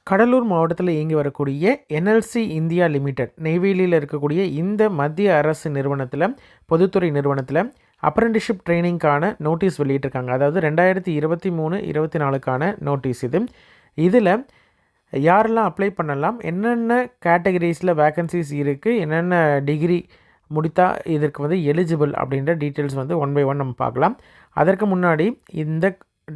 கடலூர் மாவட்டத்தில் இயங்கி வரக்கூடிய என்எல்சி இந்தியா லிமிடெட் நெய்வேலியில் இருக்கக்கூடிய இந்த மத்திய அரசு நிறுவனத்தில் பொதுத்துறை நிறுவனத்தில் அப்ரெண்டிஸ்ஷிப் ட்ரைனிங்கான நோட்டீஸ் வெளியிட்டிருக்காங்க. அதாவது 2023-24க்கான நோட்டீஸ் இது. இதில் யாரெல்லாம் அப்ளை பண்ணலாம், என்னென்ன கேட்டகரிஸில் வேக்கன்சிஸ் இருக்குது, என்னென்ன டிகிரி முடித்தா இதற்கு வந்து எலிஜிபிள் அப்படின்ற டீட்டெயில்ஸ் வந்து ஒன் பை ஒன் நம்ம பார்க்கலாம். அதற்கு முன்னாடி இந்த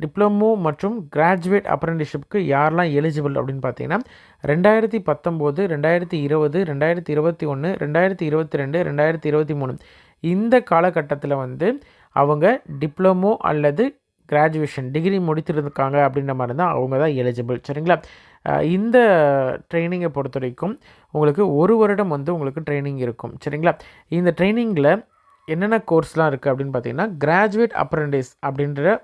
டிப்ளமோ மற்றும் கிராஜுவேட் அப்ரெண்டிஸ்ஷிப்க்கு யாரெல்லாம் எலிஜிபிள் அப்படின்னு பார்த்தீங்கன்னா 2019, 2020, 2021, 2022, 2023 இந்த காலகட்டத்தில் வந்து அவங்க டிப்ளமோ அல்லது கிராஜுவேஷன் டிகிரி முடித்திருக்காங்க அப்படின்ற மாதிரி தான் அவங்க தான் எலிஜிபிள். சரிங்களா? இந்த ட்ரைனிங்கை பொறுத்த வரைக்கும் உங்களுக்கு 1 வருடம் வந்து உங்களுக்கு ட்ரைனிங் இருக்கும். சரிங்களா? இந்த ட்ரைனிங்கில் என்னென்ன கோர்ஸ்லாம் இருக்குது அப்படின்னு பார்த்தீங்கன்னா கிராஜுவேட் அப்ரெண்டிஸ் அப்படின்ற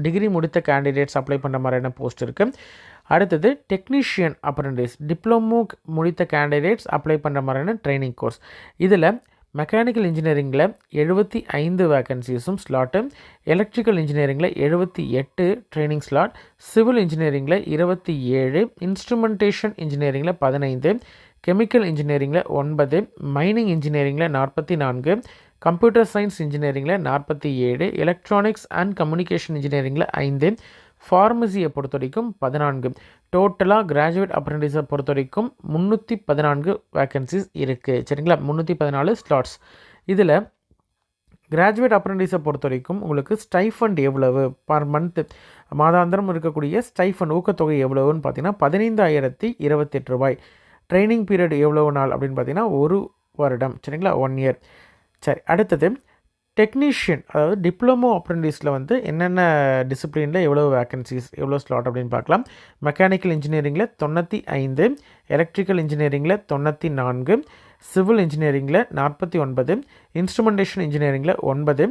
டிகிரி முடித்த கேண்டிடேட்ஸ் அப்ளை பண்ணுற மாதிரியான போஸ்ட் இருக்குது. அடுத்தது டெக்னீஷியன் அப்ரெண்டிஸ் டிப்ளமோ முடித்த கேண்டிடேட்ஸ் அப்ளை பண்ணுற மாதிரியான ட்ரைனிங் கோர்ஸ். இதில் மெக்கானிக்கல் இன்ஜினியரிங்கில் 75 வேக்கன்சிஸும் ஸ்லாட்டு, எலக்ட்ரிக்கல் இன்ஜினியரிங்கில் 78 ட்ரைனிங் ஸ்லாட், சிவில் இன்ஜினியரிங்கில் 27, இன்ஸ்ட்ருமெண்டேஷன் இன்ஜினியரிங்கில் 15, கெமிக்கல் இன்ஜினியரிங்கில் 9, மைனிங் இன்ஜினியரிங்கில் 44, கம்ப்யூட்டர் சயின்ஸ் இன்ஜினியரிங்கில் 47, எலக்ட்ரானிக்ஸ் அண்ட் கம்யூனிகேஷன் இன்ஜினியரிங்கில் 5, ஃபார்மசியை பொறுத்த வரைக்கும் 14. டோட்டலாக கிராஜுவேட் அப்ரெண்டிஸை பொறுத்த வரைக்கும் 314 வேக்கன்சிஸ் இருக்குது. சரிங்களா? 314 ஸ்லாட்ஸ். இதில் கிராஜுவேட் அப்ரெண்டிஸை பொறுத்த வரைக்கும் உங்களுக்கு ஸ்டைஃபண்ட் எவ்வளவு பர் மந்த்து மாதாந்திரம் இருக்கக்கூடிய ஸ்டைஃபண்ட் ஊக்கத்தொகை எவ்வளவுன்னு பார்த்தீங்கன்னா 15,028 ரூபாய். ட்ரைனிங் பீரியட் எவ்வளவு நாள் அப்படின்னு பார்த்தீங்கன்னா 1 வருடம். சரிங்களா? 1 இயர். சரி, அடுத்தது டெக்னீஷியன் அதாவது டிப்ளமோ அப்ரெண்டிஸில் வந்து என்னென்ன டிசிப்ளினில் எவ்வளோ வேக்கன்சிஸ் எவ்வளோ ஸ்லாட் அப்படின்னு பார்க்கலாம். மெக்கானிக்கல் இன்ஜினியரிங்கில் 95, எலக்ட்ரிக்கல் இன்ஜினியரிங்கில் 94, சிவில் இன்ஜினியரிங்கில் 49, இன்ஸ்ட்ருமெண்டேஷன் இன்ஜினியரிங்கில் 9,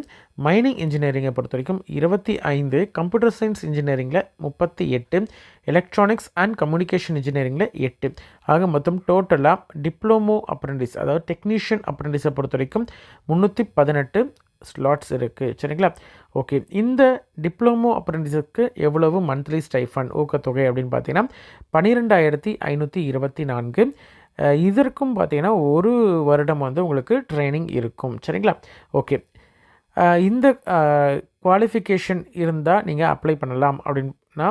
மைனிங் இன்ஜினியரிங்கை பொறுத்த வரைக்கும் 25, கம்ப்யூட்டர் சயின்ஸ் இன்ஜினியரிங்கில் 38, எலக்ட்ரானிக்ஸ் அண்ட் கம்யூனிகேஷன் இன்ஜினியரிங்கில் 8. ஆக மொத்தம் டோட்டலாக டிப்ளமோ அப்ரெண்டிஸ் அதாவது டெக்னீஷியன் அப்ரெண்டிஸை பொறுத்த வரைக்கும் 318 ஸ்லாட்ஸ் இருக்குது. சரிங்களா? ஓகே, இந்த டிப்ளமோ அப்ரெண்டிஸுக்கு எவ்வளவு மந்த்லி ஸ்டைஃபண்ட் ஊக்கத்தொகை அப்படின்னு பார்த்தீங்கன்னா 12,524. இதற்கும் பார்த்தீங்கன்னா 1 வருடம் வந்து உங்களுக்கு ட்ரைனிங் இருக்கும். சரிங்களா? ஓகே, இந்த குவாலிஃபிகேஷன் இருந்தால் நீங்கள் அப்ளை பண்ணலாம். அப்படின்னா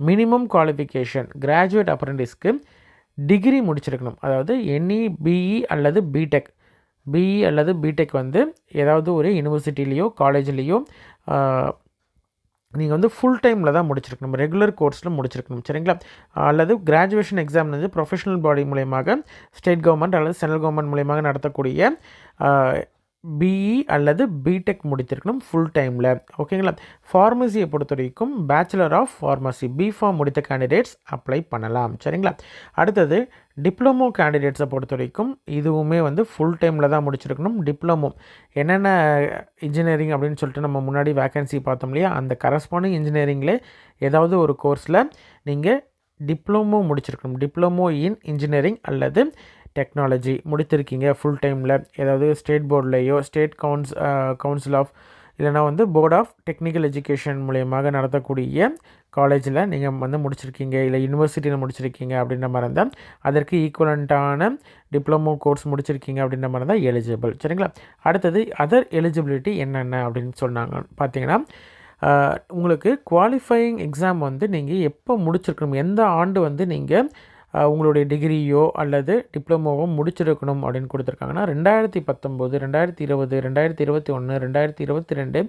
மினிமம் குவாலிஃபிகேஷன் கிராஜுவேட் அப்ரெண்டிஸ்க்கு டிகிரி முடிச்சிருக்கணும். அதாவது பிஇ அல்லது பிடெக். பிஇ அல்லது பிடெக் வந்து ஏதாவது ஒரு யூனிவர்சிட்டிலேயோ காலேஜ்லேயோ நீங்கள் வந்து ஃபுல் டைமில் தான் முடிச்சிருக்கணும், ரெகுலர் கோர்ஸில் முடிச்சிருக்கணும். சரிங்களா? அல்லது கிராஜுவேஷன் எக்ஸாம் வந்து ப்ரொஃபஷனல் பாடி மூலயமாக ஸ்டேட் கவர்மெண்ட் அல்லது சென்ட்ரல் கவர்மெண்ட் மூலயமாக நடத்தக்கூடிய பிஇ அல்லது பிடெக் முடித்திருக்கணும் ஃபுல் டைமில். ஓகேங்களா? ஃபார்மசியை பொறுத்த வரைக்கும் பேச்சுலர் ஆஃப் ஃபார்மசி பிஃபார்ம் முடித்த கேண்டிடேட்ஸ் அப்ளை பண்ணலாம். சரிங்களா? அடுத்தது டிப்ளமோ கேண்டிடேட்ஸை பொறுத்த வரைக்கும் இதுவுமே வந்து ஃபுல் டைமில் தான் முடிச்சிருக்கணும். டிப்ளமோ என்னென்ன இன்ஜினியரிங் அப்படின்னு சொல்லிட்டு நம்ம முன்னாடி வேக்கன்சி பார்த்தோம் இல்லையா, அந்த கரஸ்பாண்டிங் இன்ஜினியரிங்கில் ஏதாவது ஒரு கோர்ஸில் நீங்கள் டிப்ளமோ முடிச்சிருக்கணும். டிப்ளமோ இன் இன்ஜினியரிங் அல்லது டெக்னாலஜி முடித்திருக்கீங்க ஃபுல் டைமில். ஏதாவது ஸ்டேட் போர்ட்லேயோ ஸ்டேட் கவுன்சில் ஆஃப் இல்லைனா வந்து போர்ட் ஆஃப் டெக்னிக்கல் எஜுகேஷன் மூலயமாக நடத்தக்கூடிய காலேஜில் நீங்கள் வந்து முடிச்சிருக்கீங்க, இல்லை யூனிவர்சிட்டியில் முடிச்சிருக்கீங்க அப்படின்ற மாதிரி இருந்தால் அதற்கு ஈக்குவலண்ட்டான டிப்ளமோ கோர்ஸ் முடிச்சிருக்கீங்க அப்படின்ற மாதிரி தான் எலிஜிபிள். சரிங்களா? அடுத்தது அதர் எலிஜிபிலிட்டி என்னென்ன அப்படின்னு சொன்னாங்க பார்த்தீங்கன்னா உங்களுக்கு குவாலிஃபையிங் எக்ஸாம் வந்து நீங்கள் எப்போ முடிச்சிருக்கணும், எந்த ஆண்டு வந்து நீங்கள் உங்களுடைய டிகிரியோ அல்லது டிப்ளமோவோ முடிச்சிருக்கணும் அப்படின்னு கொடுத்துருக்காங்கன்னா 2019, 2020, 2021, 2022,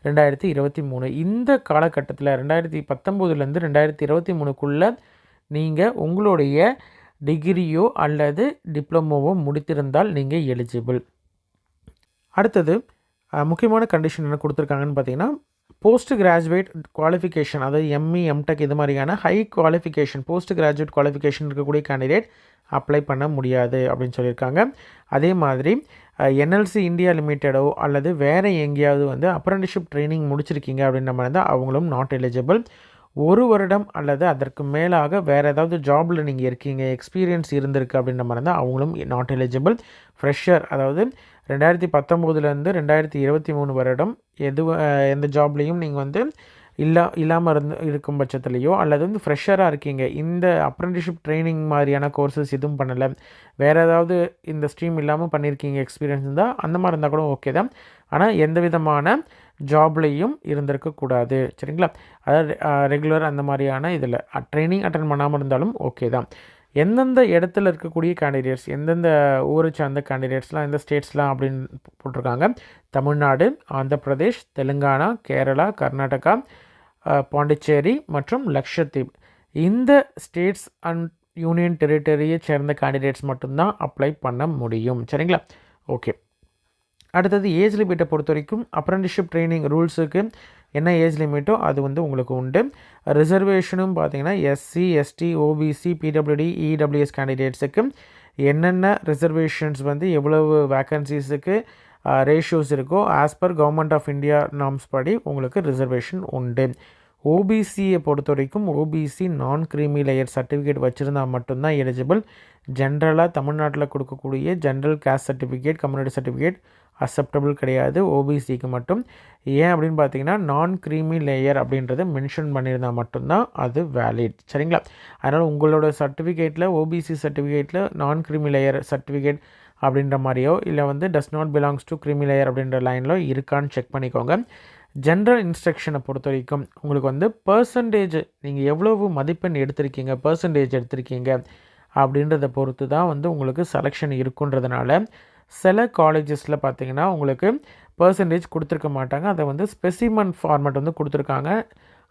2023 இந்த காலகட்டத்தில் 2019லேருந்து 2023க்குள்ளே நீங்கள் உங்களுடைய டிகிரியோ அல்லது டிப்ளமோவோ முடித்திருந்தால் நீங்கள் எலிஜிபிள். அடுத்தது முக்கியமான கண்டிஷன் என்ன கொடுத்துருக்காங்கன்னு பார்த்தீங்கன்னா போஸ்ட் கிராஜுவேட் குவாலிஃபிகேஷன் அதாவது எம்இ எம்டெக் இது மாதிரியான high qualification post graduate qualification இருக்கக்கூடிய கேண்டிடேட் அப்ளை பண்ண முடியாது அப்படின்னு சொல்லியிருக்காங்க. அதே மாதிரி என்எல்சி இந்தியா லிமிட்டடோ அல்லது வேறு எங்கேயாவது வந்து அப்ரெண்டிஸ்ஷிப் ட்ரைனிங் முடிச்சிருக்கீங்க அப்படின்ற மாதிரி தான் அவங்களும் நாட் எலிஜிபிள். 1 வருடம் அல்லது அதற்கு மேலாக வேறு ஏதாவது ஜாபில் நீங்கள் இருக்கீங்க, எக்ஸ்பீரியன்ஸ் இருந்திருக்கு அப்படின்ற மாதிரி தான் அவங்களும் நாட் எலிஜிபிள். ஃப்ரெஷர் அதாவது 2019லேருந்து 2023 வருடம் எந்த ஜாப்லேயும் நீங்கள் வந்து இல்லாமல் இருக்கும் பட்சத்துலையோ, அல்லது வந்து ஃப்ரெஷராக இருக்கீங்க, இந்த அப்ரெண்டிஸ்ஷிப் ட்ரைனிங் மாதிரியான கோர்சஸ் எதுவும் பண்ணலை, வேறு ஏதாவது இந்த ஸ்ட்ரீம் இல்லாமல் பண்ணியிருக்கீங்க எக்ஸ்பீரியன்ஸ் இருந்தால், அந்த மாதிரி இருந்தால் கூட ஓகே தான். ஆனால் எந்த விதமான ஜாப்லேயும் இருந்திருக்கக்கூடாது. சரிங்களா? அதாவது ரெகுலர் அந்த மாதிரியான இதில் ட்ரைனிங் அட்டன் பண்ணாமல் இருந்தாலும் ஓகே தான். எந்தெந்த இடத்துல இருக்கக்கூடிய கேண்டிடேட்ஸ், எந்தெந்த ஊரை சார்ந்த கேண்டிடேட்ஸ்லாம், எந்த ஸ்டேட்ஸ்லாம் அப்படின்னு போட்டிருக்காங்க. தமிழ்நாடு, ஆந்திர பிரதேஷ், தெலுங்கானா, கேரளா, கர்நாடகா, பாண்டிச்சேரி மற்றும் லக்ஷத்தீப். இந்த ஸ்டேட்ஸ் அண்ட் யூனியன் டெரிட்டரியை சேர்ந்த கேண்டிடேட்ஸ் மட்டும்தான் அப்ளை பண்ண முடியும். சரிங்களா? ஓகே. அடுத்தது ஏஜ் லிமிட்டை பொறுத்த வரைக்கும் அப்ரெண்டிஸ்ஷிப் ட்ரைனிங் ரூல்ஸுக்கு என்ன ஏஜ் லிமிட்டோ அது வந்து உங்களுக்கு உண்டு. ரிசர்வேஷனும் பார்த்தீங்கன்னா SC, ST, OBC, PWD, EWS கேண்டிடேட்ஸுக்கு என்னென்ன ரிசர்வேஷன்ஸ் வந்து எவ்வளவு வேக்கன்சிஸுக்கு ரேஷியோஸ் இருக்கோ as per government of India norms படி உங்களுக்கு ரிசர்வேஷன் உண்டு. ஓபிசியை பொறுத்த வரைக்கும் ஓபிசி நான் க்ரீமி லேயர் சர்டிஃபிகேட் வச்சுருந்தால் மட்டும்தான் எலிஜிபிள். ஜென்ரலாக தமிழ்நாட்டில் கொடுக்கக்கூடிய general caste certificate, community certificate acceptable கிடையாது ஓபிசிக்கு மட்டும். ஏன் அப்படின்னு பார்த்தீங்கன்னா நான் க்ரீமி லேயர் அப்படின்றத மென்ஷன் பண்ணியிருந்தால் மட்டும்தான் அது வேலிட். சரிங்களா? அதனால் உங்களோட சர்டிஃபிகேட்டில் ஓபிசி சர்டிஃபிகேட்டில் நான் க்ரீமி லேயர் சர்டிஃபிகேட் அப்படின்ற மாதிரியோ இல்லை வந்து does not belongs to creamy layer அப்படின்ற லைனில் இருக்கான்னு செக் பண்ணிக்கோங்க. ஜென்ரல் இன்ஸ்ட்ரக்ஷனை பொறுத்த வரைக்கும் உங்களுக்கு வந்து பர்சன்டேஜ், நீங்கள் எவ்வளவு மதிப்பெண் எடுத்திருக்கீங்க, பர்சன்டேஜ் எடுத்திருக்கீங்க அப்படின்றத பொறுத்து தான் வந்து உங்களுக்கு செலெக்ஷன் இருக்குன்றதுனால சில காலேஜஸில் பார்த்தீங்கன்னா உங்களுக்கு பர்சன்டேஜ் கொடுத்துருக்க மாட்டாங்க. அதை வந்து ஸ்பெசிமன் ஃபார்மேட் வந்து கொடுத்துருக்காங்க.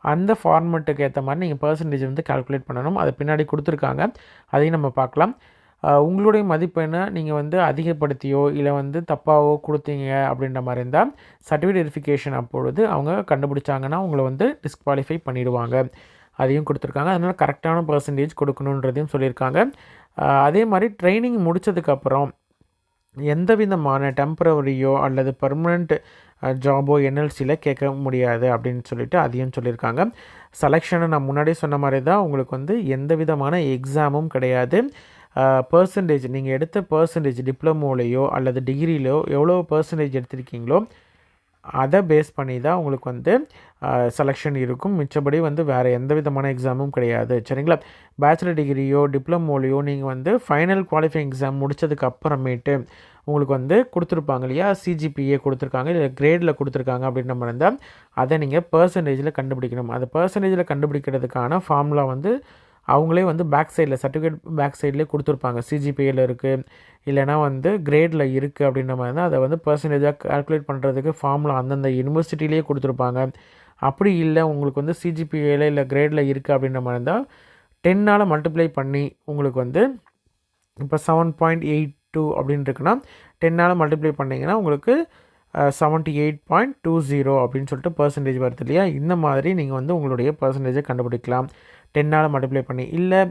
அந்த ஃபார்மேட்டுக்கு ஏற்ற மாதிரி நீங்கள் பர்சன்டேஜ் வந்து கால்குலேட் பண்ணணும். அது பின்னாடி கொடுத்துருக்காங்க, அதையும் நம்ம பார்க்கலாம். உங்களுடைய மதிப்பெண்ணை நீங்கள் வந்து அதிகப்படுத்தியோ இல்லை வந்து தப்பாவோ கொடுத்தீங்க அப்படின்ற மாதிரி இருந்தால் சர்டிஃபிகேட் வெரிஃபிகேஷன் அப்பொழுது அவங்க கண்டுபிடிச்சாங்கன்னா உங்களை வந்து டிஸ்குவாலிஃபை பண்ணிடுவாங்க. அதையும் கொடுத்துருக்காங்க. அதனால் கரெக்டான பர்சன்டேஜ் கொடுக்கணுன்றதையும் சொல்லியிருக்காங்க. அதே மாதிரி ட்ரைனிங் முடித்ததுக்கப்புறம் எந்த விதமான டெம்பரவரியோ அல்லது பர்மனெண்ட் ஜாபோ என்எல்சியில் கேட்க முடியாது அப்படின்னு சொல்லிட்டு அதையும் சொல்லியிருக்காங்க. செலெக்ஷனை நான் முன்னாடியே சொன்ன மாதிரி தான் உங்களுக்கு வந்து எந்த விதமான எக்ஸாமும் கிடையாது. பர்சன்டேஜ் நீங்கள் எடுத்த பர்சன்டேஜ் டிப்ளமோலையோ அல்லது டிகிரிலையோ எவ்வளோ பர்சன்டேஜ் எடுத்திருக்கீங்களோ அதை பேஸ் பண்ணி தான் உங்களுக்கு வந்து செலெக்ஷன் இருக்கும். மிச்சபடி வந்து வேறு எந்த விதமான எக்ஸாமும் கிடையாது. சரிங்களா? பேச்சுலர் டிகிரியோ டிப்ளமோலையோ நீங்கள் வந்து ஃபைனல் குவாலிஃபைங் எக்ஸாம் முடித்ததுக்கு அப்புறமேட்டு உங்களுக்கு வந்து கொடுத்துருப்பாங்க இல்லையா, சிஜிபிஏ கொடுத்துருக்காங்க இல்லை கிரேடில் கொடுத்துருக்காங்க அப்படின்ற மாதிரி இருந்தால் அதை நீங்கள் பர்சன்டேஜில் கண்டுபிடிக்கணும். அது பர்சன்டேஜில் கண்டுபிடிக்கிறதுக்கான ஃபார்முலா வந்து அவங்களே வந்து பேக் சைடில் சர்டிஃபிகேட் பேக் சைட்லேயே கொடுத்துருப்பாங்க. சிஜிபிஏயில் இருக்குது இல்லைனா வந்து கிரேடில் இருக்குது அப்படின்ற மாதிரி தான் அதை வந்து பர்சன்டேஜாக கால்குலேட் பண்ணுறதுக்கு ஃபார்முலா அந்தந்த யூனிவர்சிட்டிலேயே கொடுத்துருப்பாங்க. அப்படி இல்லை உங்களுக்கு வந்து சிஜிபிஏயில் இல்லை கிரேடில் இருக்குது அப்படின்ற மாதிரி இருந்தால் 10ஆல் மல்டிப்ளை பண்ணி உங்களுக்கு வந்து இப்போ 7.82 அப்படின்னு இருக்குன்னா 10ஆல் மல்டிப்ளை பண்ணிங்கன்னா உங்களுக்கு 78.20 அப்படின்னு சொல்லிட்டு பர்சன்டேஜ் வருது இல்லையா. இந்த மாதிரி நீங்கள் வந்து உங்களுடைய பர்சன்டேஜை கண்டுபிடிக்கலாம் 10ஆல் மல்டிப்ளை பண்ணி. இல்லை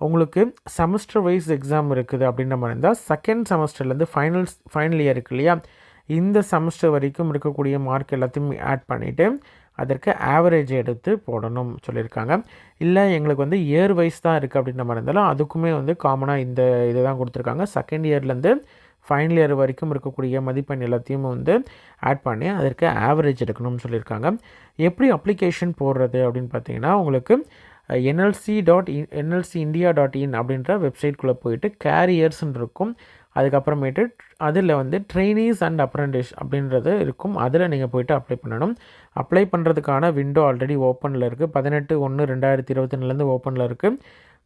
உங்களுக்கு செமஸ்டர் வைஸ் எக்ஸாம் இருக்குது அப்படின்ற மாதிரி இருந்தால் செகண்ட் செமஸ்டர்லேருந்து ஃபைனல் இயர் இருக்குது இல்லையா, இந்த செமஸ்டர் வரைக்கும் இருக்கக்கூடிய மார்க் எல்லாத்தையும் ஆட் பண்ணிவிட்டு அதற்கு ஆவரேஜ் எடுத்து போடணும் சொல்லியிருக்காங்க. இல்லை எங்களுக்கு வந்து இயர் வைஸ் தான் இருக்குது அப்படின்ற மாதிரி இருந்தாலும் அதுக்குமே வந்து காமனாக இந்த இதை தான் கொடுத்துருக்காங்க. செகண்ட் இயர்லேருந்து ஃபைனல் இயர் வரைக்கும் இருக்கக்கூடிய மதிப்பெண் எல்லாத்தையும் வந்து ஆட் பண்ணி அதற்கு ஆவரேஜ் எடுக்கணும்னு சொல்லியிருக்காங்க. எப்படி அப்ளிகேஷன் போடுறது அப்படின்னு பார்த்தீங்கன்னா உங்களுக்கு nlc.india.in அப்படின்ற வெப்சைட்குள்ளே போயிட்டு கேரியர்ஸ்ன்னு இருக்கும். அதுக்கப்புறமேட்டு அதில் வந்து ட்ரெயினிஸ் அண்ட் அப்ரெண்டிஸ் அப்படின்றது இருக்கும். அதில் நீங்கள் போய்ட்டு அப்ளை பண்ணணும். அப்ளை பண்ணுறதுக்கான விண்டோ ஆல்ரெடி ஓப்பனில் இருக்குது. 18/1/2024 ஓப்பனில் இருக்குது.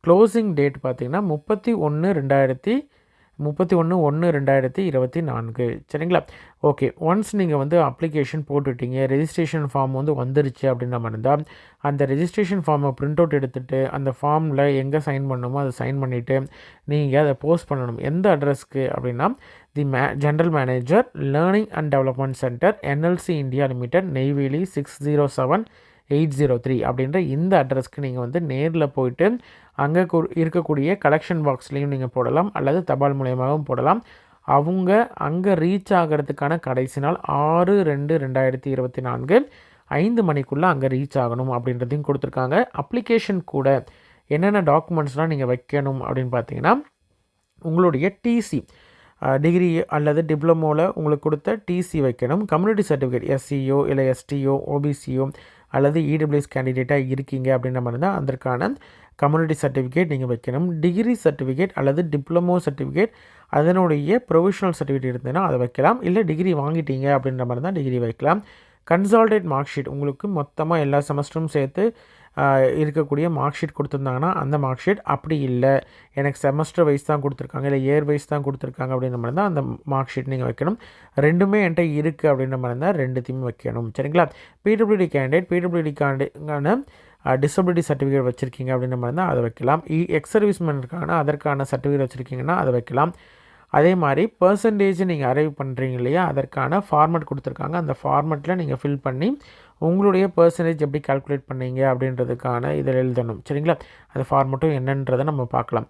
க்ளோசிங் டேட் பார்த்திங்கன்னா 31/1/2024. சரிங்களா? ஓகே. ஒன்ஸ் நீங்கள் வந்து அப்ளிகேஷன் போட்டுவிட்டீங்க, ரெஜிஸ்ட்ரேஷன் ஃபார்ம் வந்து வந்துருச்சு அப்படின்ற மாதிரி இருந்தால் அந்த ரெஜிஸ்ட்ரேஷன் ஃபார்மை பிரிண்ட் அவுட் எடுத்துகிட்டு அந்த ஃபார்மில் எங்கே சைன் பண்ணணுமோ அதை சைன் பண்ணிவிட்டு நீங்கள் அதை போஸ்ட் பண்ணணும். எந்த அட்ரஸ்க்கு அப்படின்னா general manager learning and development centre NLC India limited, Neyveli 607803 அப்படின்ற இந்த அட்ரஸ்க்கு நீங்கள் வந்து நேரில் போயிட்டு அங்கே இருக்கக்கூடிய கலெக்ஷன் பாக்ஸ்லேயும் நீங்கள் போடலாம் அல்லது தபால் மூலயமாகவும் போடலாம். அவங்க அங்கே ரீச் ஆகிறதுக்கான கடைசி நாள் 6/2/2024 5 மணிக்குள்ளே அங்கே ரீச் ஆகணும் அப்படின்றதையும் கொடுத்துருக்காங்க. அப்ளிகேஷன் கூட என்னென்ன டாக்குமெண்ட்ஸ்லாம் நீங்கள் வைக்கணும் அப்படின்னு பார்த்தீங்கன்னா உங்களுடைய டிசி, டிகிரி அல்லது டிப்ளமோவில் உங்களுக்கு கொடுத்த டிசி வைக்கணும். கம்யூனிட்டி சர்டிஃபிகேட் SCO இல்லை STO OBCO அல்லது இடபிள்யூஎஸ் கேண்டிடேட்டாக இருக்கீங்க அப்படின்ற மாதிரி தான் அதற்கான கம்யூனிட்டி சர்டிஃபிகேட் நீங்கள் வைக்கணும். டிகிரி சர்டிஃபிகேட் அல்லது டிப்ளமோ சர்டிஃபிகேட் அதனுடைய ப்ரொவிஷனல் சர்டிஃபிகேட் இருந்ததுன்னா அதை வைக்கலாம். இல்லை டிகிரி வாங்கிட்டீங்க அப்படின்ற மாதிரி தான் டிகிரி வைக்கலாம். கன்சால்டேட் மார்க் ஷீட் உங்களுக்கு மொத்தமாக எல்லா செமஸ்டரும் சேர்த்து இருக்கக்கூடிய மார்க் ஷீட் கொடுத்துருந்தாங்கன்னா அந்த மார்க் ஷீட், அப்படி இல்லை எனக்கு செமஸ்டர் வைஸ் தான் கொடுத்துருக்காங்க இல்லை இயர் வைஸ் தான் கொடுத்துருக்காங்க அப்படின்ற மாதிரி தான் அந்த மார்க் ஷீட் நீங்கள் வைக்கணும். ரெண்டுமே என்கிட்ட இருக்குது அப்படின்ற மாதிரி தான் ரெண்டுத்தையுமே வைக்கணும். சரிங்களா? பிடபிள்யூடி கேண்டிடேட்கான டிசபிலிட்டி சர்டிஃபிகேட் வச்சுருக்கீங்க அப்படின்ற மாதிரி தான் அதை வைக்கலாம். எக்ஸ் சர்வீஸ்மேன் இருக்காங்கன்னா அதற்கான சர்டிஃபிகேட் வச்சுருக்கீங்கன்னா அதை வைக்கலாம். அதே மாதிரி பர்சன்டேஜ் நீங்கள் அரைவ் பண்ணுறீங்க இல்லையா, அதற்கான ஃபார்மெட் கொடுத்துருக்காங்க. அந்த ஃபார்மெட்டில் நீங்கள் ஃபில் பண்ணி உங்களுடைய பர்சன்டேஜ் எப்படி கால்குலேட் பண்ணீங்க அப்படின்றதுக்கான இதில் எழுதணும். சரிங்களா? அந்த ஃபார்மெட்டும் என்னன்றதை நம்ம பார்க்கலாம்.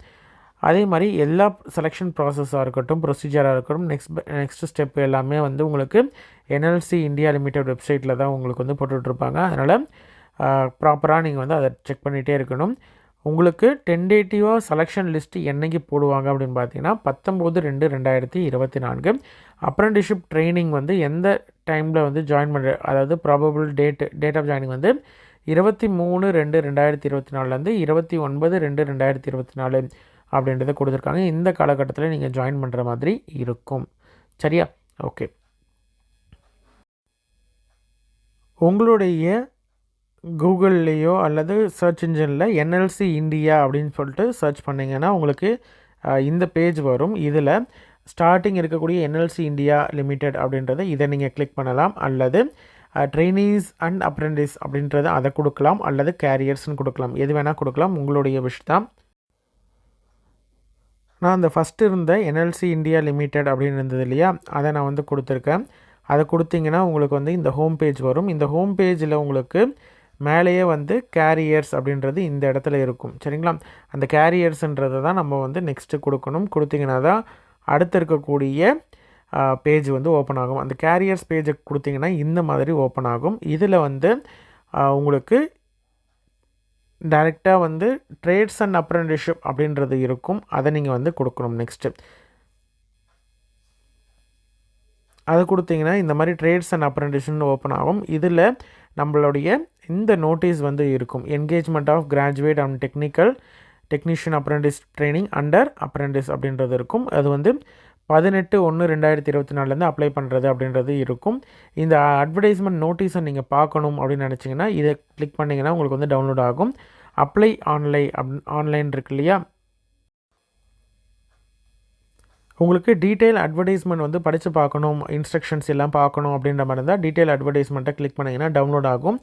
அதே மாதிரி எல்லா செலெக்ஷன் ப்ராசஸாக இருக்கட்டும், ப்ரொசீஜராக இருக்கட்டும், நெக்ஸ்ட் ஸ்டெப் எல்லாமே வந்து உங்களுக்கு NLC இந்தியா லிமிடெட் வெப்சைட்டில் தான் உங்களுக்கு வந்து போட்டுட்ருப்பாங்க. அதனால் ப்ராப்பராக நீங்கள் வந்து அதை செக் பண்ணிகிட்டே இருக்கணும். உங்களுக்கு டென்டேட்டிவாக செலெக்ஷன் லிஸ்ட்டு என்றைக்கு போடுவாங்க அப்படின்னு பார்த்தீங்கன்னா 19/2/2024. அப்ரெண்டிஸ்ஷிப் ட்ரைனிங் வந்து எந்த டைமில் வந்து ஜாயின் பண்ணுற, அதாவது ப்ராபபிள் டேட் ஆஃப் ஜாயினிங் வந்து 23/2/2024 29/2/2024 அப்படின்றத கொடுத்துருக்காங்க. இந்த காலகட்டத்தில் நீங்கள் ஜாயின் பண்ணுற மாதிரி இருக்கும். சரியா? ஓகே. உங்களுடைய கூகுள்லேயோ அல்லது சர்ச் இன்ஜினில் NLC இந்தியா அப்படின்னு சொல்லிட்டு சர்ச் பண்ணிங்கன்னா உங்களுக்கு இந்த பேஜ் வரும். இதில் ஸ்டார்டிங் இருக்கக்கூடிய NLC இந்தியா லிமிடெட் அப்படின்றத இதை நீங்கள் கிளிக் பண்ணலாம். அல்லது ட்ரெயினீஸ் அண்ட் அப்ரெண்டிஸ் அப்படின்றத அதை கொடுக்கலாம். அல்லது கேரியர்ஸ்னு கொடுக்கலாம். எது வேணால் கொடுக்கலாம், உங்களுடைய விஷ் தான். நான் அந்த ஃபஸ்ட்டு இருந்த NLC இந்தியா லிமிடெட் அப்படின்னு இருந்தது இல்லையா, அதை நான் வந்து கொடுத்துருக்கேன். அதை கொடுத்தீங்கன்னா உங்களுக்கு வந்து இந்த ஹோம் பேஜ் வரும். இந்த ஹோம் பேஜில் உங்களுக்கு மேலேயே வந்து கேரியர்ஸ் அப்படின்றது இந்த இடத்துல இருக்கும். சரிங்களா? அந்த கேரியர்ஸ்ன்றதை தான் நம்ம வந்து நெக்ஸ்ட்டு கொடுக்கணும். கொடுத்தீங்கன்னா தான் அடுத்து இருக்கக்கூடிய பேஜ் வந்து ஓப்பன் ஆகும். அந்த கேரியர்ஸ் பேஜை கொடுத்தீங்கன்னா இந்த மாதிரி ஓப்பன் ஆகும். இதில் வந்து உங்களுக்கு டைரெக்டாக வந்து ட்ரேட்ஸ் அண்ட் அப்ரெண்டிஸ்ஷிப் அப்படின்றது இருக்கும். அதை நீங்கள் வந்து கொடுக்கணும். நெக்ஸ்ட்டு அதை கொடுத்தீங்கன்னா இந்த மாதிரி ட்ரேட்ஸ் அண்ட் அப்ரெண்டிஸ்ஷிப்னு ஓப்பன் ஆகும். இதில் நம்மளுடைய இந்த நோட்டீஸ் வந்து இருக்கும். Engagement of graduate and technician apprentice training under apprentice அப்படின்றது இருக்கும். அது வந்து 18/1/2024 அப்ளை பண்ணுறது அப்படின்றது இருக்கும். இந்த அட்வர்டைஸ்மெண்ட் நோட்டீஸை நீங்கள் பார்க்கணும் அப்படின்னு நினச்சிங்கன்னா இதை கிளிக் பண்ணிங்கன்னா உங்களுக்கு வந்து டவுன்லோட் ஆகும். அப்ளை ஆன்லைன் இருக்கு இல்லையா, உங்களுக்கு டீட்டெயில் அட்வர்டைஸ்மெண்ட் வந்து படித்து பார்க்கணும், இன்ஸ்ட்ரக்ஷன்ஸ் எல்லாம் பார்க்கணும் அப்படின்ற மாதிரி இருந்தால் டீட்டெயில் அட்வர்டைஸ்மெண்ட்டை கிளிக் பண்ணிங்கன்னா டவுன்லோட் ஆகும்.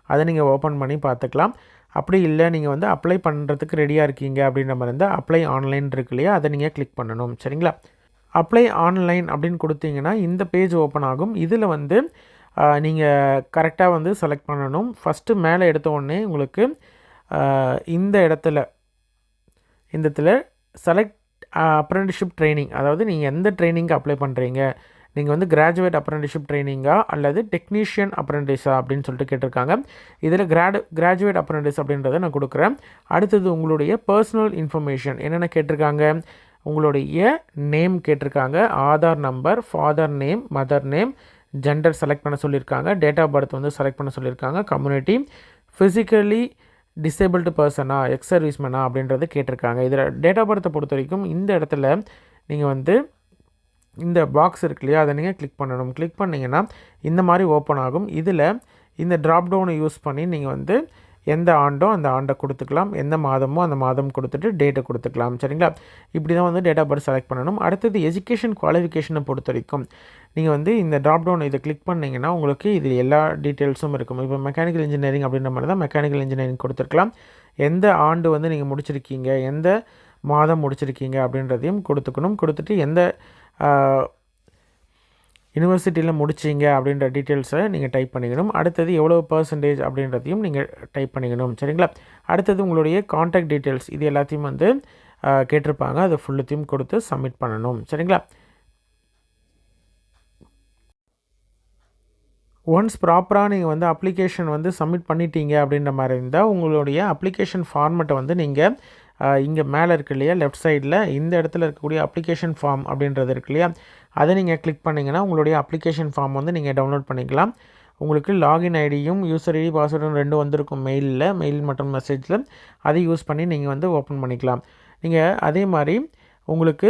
அதை நீங்கள் ஓப்பன் பண்ணி பார்த்துக்கலாம். அப்படி இல்லை நீங்கள் வந்து அப்ளை பண்ணுறதுக்கு ரெடியாக இருக்கீங்க அப்படின்ற மாதிரி இருந்தால் அப்ளை ஆன்லைன் இருக்கு இல்லையா, அதை நீங்கள் கிளிக் பண்ணணும். சரிங்களா? அப்ளை ஆன்லைன் அப்படின்னு கொடுத்தீங்கன்னா இந்த பேஜ் ஓப்பன் ஆகும். இதில் வந்து நீங்கள் கரெக்டாக வந்து செலக்ட் பண்ணணும். ஃபஸ்ட்டு மேலே எடுத்த உடனே உங்களுக்கு இந்த இடத்துல செலக்ட் அப்ரெண்டிஸ்ஷிப் ட்ரைனிங், அதாவது நீங்கள் எந்த ட்ரைனிங்க்கு அப்ளை பண்ணுறீங்க, நீங்கள் வந்து கிராஜுவேட் அப்ரெண்டிஸ்ஷிப் ட்ரைனிங்கா அல்லது டெக்னீஷியன் அப்ரெண்டிஸா அப்படின்னு சொல்லிட்டு கேட்டிருக்காங்க. இதில் கிராஜுவேட் அப்ரெண்டிஸ் அப்படின்றத நான் கொடுக்குறேன். அடுத்தது உங்களுடைய பர்சனல் இன்ஃபர்மேஷன் என்னென்ன கேட்டிருக்காங்க, உங்களுடைய நேம் கேட்டிருக்காங்க, Aadhaar number, father name, mother name, gender select பண்ண சொல்லியிருக்காங்க, டேட் ஆஃப் பர்த் வந்து செலக்ட் பண்ண சொல்லியிருக்காங்க, கம்யூனிட்டி, ஃபிசிக்கலி டிசேபிள்டு பர்சனா, எக்ஸ் சர்வீஸ்மேனா அப்படின்றது கேட்டிருக்காங்க. இதில் டேட் ஆஃப் பர்த்தை பொறுத்த வரைக்கும் இந்த இடத்துல நீங்கள் வந்து இந்த பாக்ஸ் இருக்கு இல்லையா, அதை நீங்கள் கிளிக் பண்ணணும். கிளிக் பண்ணிங்கன்னா இந்த மாதிரி ஓப்பன் ஆகும். இதில் இந்த ட்ராப் டவுனை யூஸ் பண்ணி நீங்கள் வந்து எந்த ஆண்டோ அந்த ஆண்டை கொடுத்துக்கலாம், எந்த மாதமோ அந்த மாதம் கொடுத்துட்டு டேட்டை கொடுத்துக்கலாம். சரிங்களா? இப்படி தான் வந்து டேட் ஆஃப் பர்த் செலக்ட் பண்ணணும். அடுத்தது எஜுகேஷன் குவாலிஃபிகேஷனை பொறுத்த வரைக்கும் நீங்கள் வந்து இந்த ட்ராப் டவுன் இதை கிளிக் பண்ணிங்கன்னா உங்களுக்கு இது எல்லா டீட்டெயில்ஸும் இருக்கும். இப்போ மெக்கானிக்கல் இன்ஜினியரிங் அப்படின்ற மாதிரி தான் மெக்கானிக்கல் இன்ஜினியரிங் கொடுத்துருக்கலாம். எந்த ஆண்டு வந்து நீங்கள் முடிச்சிருக்கீங்க, எந்த மாதம் முடிச்சிருக்கீங்க அப்படின்றதையும் கொடுத்துட்டு எந்த யூனிவர்சிட்டியில் முடிச்சிங்க அப்படின்ற டீட்டெயில்ஸை நீங்கள் டைப் பண்ணிக்கணும். அடுத்தது எவ்வளோ பர்சன்டேஜ் அப்படின்றதையும் நீங்கள் டைப் பண்ணிக்கணும். சரிங்களா? அடுத்தது உங்களுடைய கான்டாக்ட் டீட்டெயில்ஸ் இது எல்லாத்தையும் வந்து கேட்டிருப்பாங்க, அதை ஃபுல்லுத்தையும் கொடுத்து சப்மிட் பண்ணணும். சரிங்களா? ஒன்ஸ் ப்ராப்பராக நீங்கள் வந்து அப்ளிகேஷன் வந்து சப்மிட் பண்ணிட்டீங்க அப்படின்ற மாதிரி இருந்தால் உங்களுடைய அப்ளிகேஷன் ஃபார்மெட்டை வந்து நீங்கள் இங்கே மேலே இருக்கு இல்லையா, லெஃப்ட் சைடில் இந்த இடத்துல இருக்கக்கூடிய அப்ளிகேஷன் ஃபார்ம் அப்படின்றது இருக்கு இல்லையா, அதை நீங்கள் கிளிக் பண்ணிங்கன்னா உங்களுடைய அப்ளிகேஷன் ஃபார்ம் வந்து நீங்கள் டவுன்லோட் பண்ணிக்கலாம். உங்களுக்கு லாகின் ஐடியும் யூசர் ஐடி பாஸ்வேர்டும் ரெண்டும் வந்திருக்கும் மெயில் மற்றும் மெசேஜில். அதை யூஸ் பண்ணி நீங்கள் வந்து ஓப்பன் பண்ணிக்கலாம். நீங்கள் அதே மாதிரி உங்களுக்கு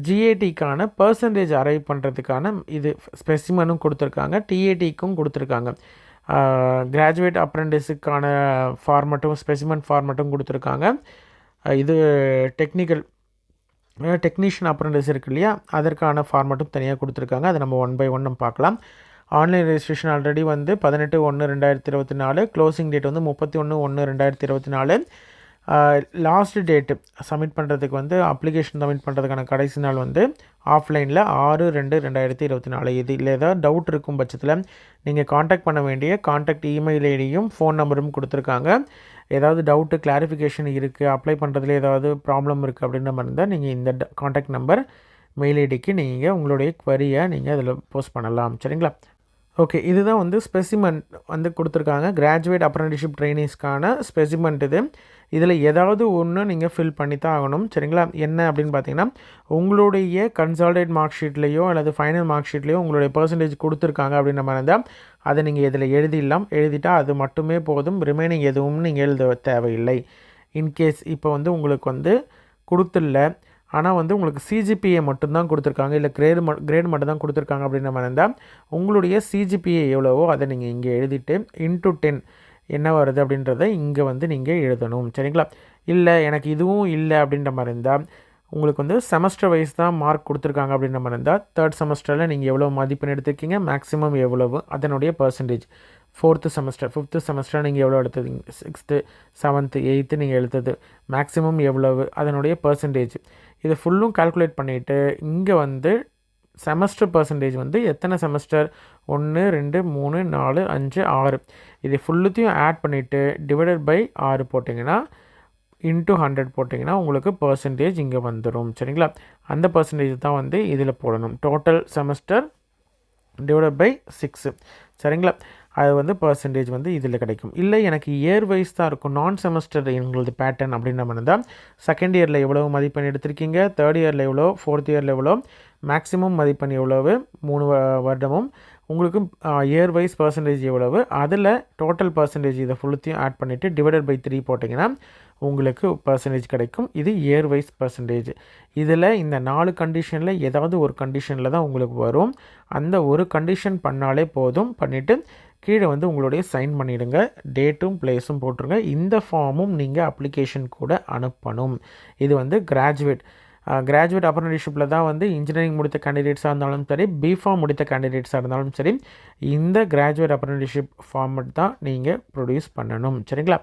ஜிஏடிக்கான பர்சன்டேஜ் அரைவ் பண்ணுறதுக்கான இது ஸ்பெசிமனும் கொடுத்துருக்காங்க, டிஏடிக்கும் கொடுத்துருக்காங்க. கிராஜுவேட் அப்ரெண்டிஸுக்கான ஃபார்மட்டும் ஸ்பெசிமன் ஃபார்மட்டும் கொடுத்துருக்காங்க. இது டெக்னீஷியன் அப்ரெண்டிஸ் இருக்கு இல்லையா, அதற்கான ஃபார்மட்டும் தனியாக கொடுத்துருக்காங்க. அதை நம்ம 1 by 1 நம்ம பார்க்கலாம். ஆன்லைன் ரெஜிஸ்ட்ரேஷன் ஆல்ரெடி வந்து 18/1/2024, க்ளோசிங் டேட் வந்து 31/1/2024. லாஸ்ட் டேட்டு சப்மிட் பண்ணுறதுக்கு வந்து அப்ளிகேஷன் சப்மிட் பண்ணுறதுக்கான கடைசி நாள் வந்து ஆஃப்லைனில் 6/2/2024. இதில் ஏதாவது டவுட் இருக்கும் பட்சத்தில் நீங்கள் காண்டாக்ட் பண்ண வேண்டிய காண்டாக்ட் இமெயில் ஐடியும் ஃபோன் நம்பரும் கொடுத்துருக்காங்க. ஏதாவது டவுட்டு கிளாரிஃபிகேஷன் இருக்குது, அப்ளை பண்ணுறதுல ஏதாவது ப்ராப்ளம் இருக்குது அப்படின்ற மாதிரி இருந்தால் நீங்கள் இந்த காண்டாக்ட் நம்பர் மெயில் ஐடிக்கு நீங்கள் உங்களுடைய குவரியை நீங்கள் அதில் போஸ்ட் பண்ணலாம். சரிங்களா? ஓகே, இதுதான் வந்து ஸ்பெசிமெண்ட் வந்து கொடுத்துருக்காங்க. கிராஜுவேட் அப்ரெண்டிஸ்ஷிப் ட்ரெயினிஸ்க்கான ஸ்பெசிமெண்ட் இது. இதில் ஏதாவது ஒன்று நீங்கள் ஃபில் பண்ணி தான் ஆகணும். சரிங்களா? என்ன அப்படின்னு பார்த்தீங்கன்னா, உங்களுடைய கன்சால்டேட் மார்க் ஷீட்லேயோ அல்லது ஃபைனல் மார்க் ஷீட்லேயோ உங்களுடைய பர்சன்டேஜ் கொடுத்துருக்காங்க அப்படின்ற மாதிரி இருந்தால் அதை நீங்கள் இதில் எழுதிட்டால் அது மட்டுமே போதும். ரிமைனிங் எதுவும் நீங்கள் எழுத தேவையில்லை. இன்கேஸ் இப்போ வந்து உங்களுக்கு வந்து கொடுத்துடல, ஆனால் வந்து உங்களுக்கு சிஜிபிஏ மட்டும்தான் கொடுத்துருக்காங்க, இல்லை கிரேடு மட்டும் தான் கொடுத்துருக்காங்க அப்படின்ற மாதிரி இருந்தால் உங்களுடைய சிஜிபிஏ எவ்வளவோ அதை நீங்கள் இங்கே எழுதிட்டு இன்ட்டு 10 என்ன வருது அப்படின்றத இங்கே வந்து நீங்கள் எழுதணும். சரிங்களா? இல்லை எனக்கு இதுவும் இல்லை அப்படின்ற மாதிரி இருந்தால் உங்களுக்கு வந்து செமஸ்டர் வைஸ் தான் மார்க் கொடுத்துருக்காங்க அப்படின்ற மாதிரி இருந்தால் 3rd செமஸ்டரில் நீங்கள் எவ்வளோ மதிப்பெண் எடுத்திருக்கீங்க, மேக்ஸிமம் எவ்வளவு, அதனுடைய percentage. 4th semester 5th semester நீங்கள் எவ்வளோ எடுத்தது, 6th 7th 8th நீங்கள் எடுத்தது மேக்ஸிமம் எவ்வளவு, அதனுடைய பர்சன்டேஜ். இதை ஃபுல்லும் கால்குலேட் பண்ணிவிட்டு இங்கே வந்து செமஸ்டர் பர்சன்டேஜ் வந்து எத்தனை செமஸ்டர் 1 2 3 4 5 6 இதை ஃபுல்லுத்தையும் ஆட் பண்ணிவிட்டு டிவைடட் பை 6 போட்டிங்கன்னா இன்ட்டு 100 போட்டிங்கன்னா உங்களுக்கு பர்சன்டேஜ் இங்கே வந்துடும். சரிங்களா? அந்த பர்சன்டேஜ் தான் வந்து இதில் போடணும். Total semester divided by 6. சரிங்களா? அது வந்து பர்சன்டேஜ் வந்து இதில் கிடைக்கும். இல்லை எனக்கு இயர் வைஸ் தான் இருக்கும், நான் செமஸ்டர் எங்களது பேட்டர்ன் அப்படின்ற மாதிரி தான் செகண்ட் இயரில் எவ்வளோ மதிப்பெண் எடுத்திருக்கீங்க, 3rd இயரில் எவ்வளோ, 4th இயரில் எவ்வளோ, மேக்ஸிமம் மதிப்பெண் எவ்வளவு 3 வருடமும், உங்களுக்கு இயர் வைஸ் பர்சன்டேஜ் எவ்வளவு, அதில் டோட்டல் பர்சன்டேஜ் இதை ஃபுல்லுத்தையும் ஆட் பண்ணிவிட்டு டிவைடட் பை 3 போட்டிங்கன்னா உங்களுக்கு பர்சன்டேஜ் கிடைக்கும். இது இயர் வைஸ் பர்சன்டேஜ். இதில் இந்த 4 கண்டிஷனில் ஏதாவது ஒரு கண்டிஷனில் தான் உங்களுக்கு வரும். அந்த ஒரு கண்டிஷன் பண்ணாலே போதும். பண்ணிவிட்டு கீழே வந்து உங்களுடைய சைன் பண்ணிவிடுங்க, டேட்டும் பிளேஸும் போட்டுருங்க. இந்த ஃபார்மும் நீங்கள் அப்ளிகேஷன் கூட அனுப்பணும். இது வந்து கிராஜுவேட் அப்ரெண்டிஸ்ஷிப்பில் தான் வந்து இன்ஜினியரிங் முடித்த கேண்டிடேட்ஸாக இருந்தாலும் சரி, பிஃபார்ம் முடித்த கேண்டிடேட்ஸாக இருந்தாலும் சரி, இந்த கிராஜுவேட் அப்ரெண்டிஸ்ஷிப் ஃபார்மட் தான் நீங்கள் ப்ரொடியூஸ் பண்ணணும். சரிங்களா?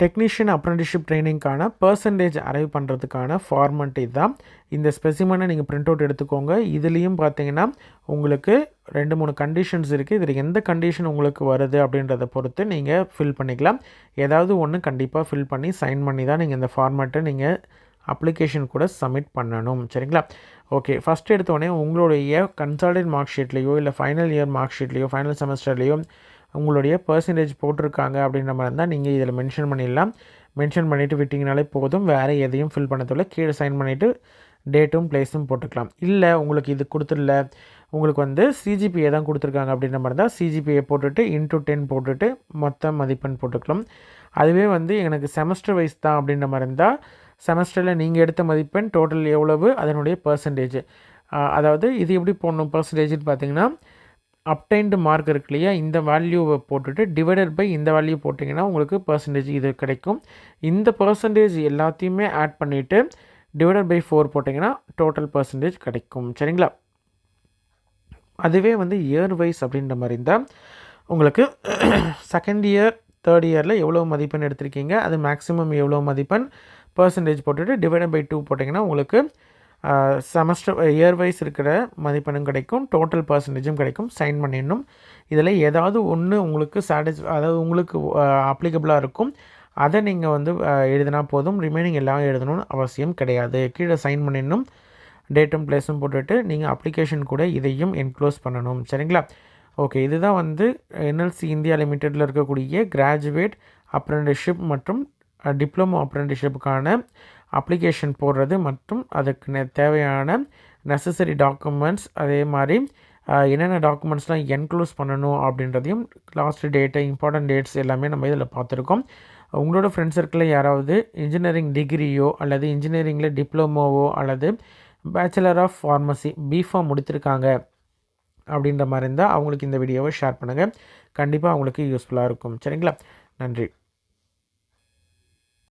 டெக்னீஷியன் அப்ரெண்டிஸ்ஷிப் ட்ரைனிங்க்கான பர்சன்டேஜ் அரைவ் பண்ணுறதுக்கான ஃபார்மெட் இதுதான். இந்த ஸ்பெசிமனை நீங்கள் பிரிண்ட் அவுட் எடுத்துக்கோங்க. இதுலேயும் பார்த்தீங்கன்னா உங்களுக்கு 2-3 கண்டிஷன்ஸ் இருக்குது. இதில் எந்த கண்டிஷன் உங்களுக்கு வருது அப்படின்றத பொறுத்து நீங்கள் ஃபில் பண்ணிக்கலாம். ஏதாவது ஒன்று கண்டிப்பாக ஃபில் பண்ணி சைன் பண்ணி தான் நீங்கள் இந்த ஃபார்மேட்டை நீங்கள் அப்ளிகேஷன் கூட சப்மிட் பண்ணணும். சரிங்களா? ஓகே, ஃபஸ்ட்டு எடுத்தோடனே உங்களுடைய கன்சால்டேட் மார்க் ஷீட்லேயோ இல்லை ஃபைனல் இயர் மார்க் ஷீட்லேயோ ஃபைனல் செமஸ்டர்லேயோ உங்களுடைய பர்சன்டேஜ் போட்டிருக்காங்க அப்படின்ற மாதிரி இருந்தால் நீங்கள் இதில் மென்ஷன் பண்ணிடலாம். மென்ஷன் பண்ணிவிட்டு விட்டிங்கனாலே போதும். வேறு எதையும் ஃபில் பண்ணதில்லை. கீழே சைன் பண்ணிவிட்டு டேட்டும் பிளேஸும் போட்டுக்கலாம். இல்லை உங்களுக்கு இது கொடுத்துடல, உங்களுக்கு வந்து சிஜிபிஏ தான் கொடுத்துருக்காங்க அப்படின்ற மாதிரி இருந்தால் சிஜிபிஏ போட்டுட்டு இன்ட்டு 10 போட்டுட்டு மொத்த மதிப்பெண் போட்டுக்கலாம். அதுவே வந்து எனக்கு செமஸ்டர் வைஸ் தான் அப்படின்ற மாதிரி இருந்தால் செமஸ்டரில் நீங்கள் எடுத்த மதிப்பெண் டோட்டல் எவ்வளவு, அதனுடைய பர்சன்டேஜ். அதாவது இது எப்படி போடணும் பர்சன்டேஜ்னு பார்த்தீங்கன்னா, அப்டைன்டு மார்க் இருக்கு இல்லையா, இந்த வேல்யூவை போட்டுட்டு டிவைடட் பை இந்த வேல்யூ போட்டிங்கன்னா உங்களுக்கு பர்சன்டேஜ் இது கிடைக்கும். இந்த பர்சன்டேஜ் எல்லாத்தையுமே ஆட் பண்ணிவிட்டு டிவைடட் பை 4 போட்டிங்கன்னா டோட்டல் பர்சன்டேஜ் கிடைக்கும். சரிங்களா? அதுவே வந்து இயர் வைஸ் அப்படின்ற மாதிரி இருந்தால் உங்களுக்கு செகண்ட் இயர் 3rd இயரில் எவ்வளோ மதிப்பெண் எடுத்திருக்கீங்க, அது மேக்ஸிமம் எவ்வளோ மதிப்பெண் பர்சன்டேஜ் போட்டுட்டு டிவைடட் பை 2 போட்டிங்கன்னா உங்களுக்கு செமஸ்டர் இயர் வைஸ் இருக்கிற மதிப்பெண்ணும் கிடைக்கும், டோட்டல் பர்சன்டேஜும் கிடைக்கும். சைன் பண்ணிடணும். இதில் ஏதாவது ஒன்று உங்களுக்கு அதாவது உங்களுக்கு அப்ளிகபிளாக இருக்கும், அதை நீங்கள் வந்து எழுதினா போதும். ரிமைனிங் எல்லாம் எழுதணும்னு அவசியம் கிடையாது. கீழே சைன் பண்ணிடணும், டேட்டும் பிளேஸும் போட்டுட்டு நீங்கள் அப்ளிகேஷன் கூட இதையும் என்க்ளோஸ் பண்ணணும். சரிங்களா? ஓகே, இதுதான் வந்து என்எல்சி இந்தியா லிமிட்டெடில் இருக்கக்கூடிய கிராஜுவேட் அப்ரெண்டிஸ்ஷிப் மற்றும் டிப்ளமோ அப்ரெண்டிஸ்ஷிப்புக்கான அப்ளிகேஷன் போடுறது மற்றும் அதுக்கு தேவையான நெசசரி டாக்குமெண்ட்ஸ், அதே மாதிரி என்னென்ன டாக்குமெண்ட்ஸ்லாம் என்க்ளோஸ் பண்ணணும் அப்படின்றதையும், லாஸ்ட் டேட்டு, இம்பார்ட்டன்ட் டேட்ஸ் எல்லாமே நம்ம இதில் பார்த்துருக்கோம். உங்களோட ஃப்ரெண்ட்ஸ் சர்க்கிளில் யாராவது இன்ஜினியரிங் டிகிரியோ அல்லது இன்ஜினியரிங்கில் டிப்ளமோவோ அல்லது பேச்சுலர் ஆஃப் ஃபார்மசி பிஃபார்ம் முடித்திருக்காங்க அப்படின்ற மாதிரி இருந்தால் அவங்களுக்கு இந்த வீடியோவை ஷேர் பண்ணுங்கள். கண்டிப்பாக அவங்களுக்கு யூஸ்ஃபுல்லாக இருக்கும். சரிங்களா? நன்றி.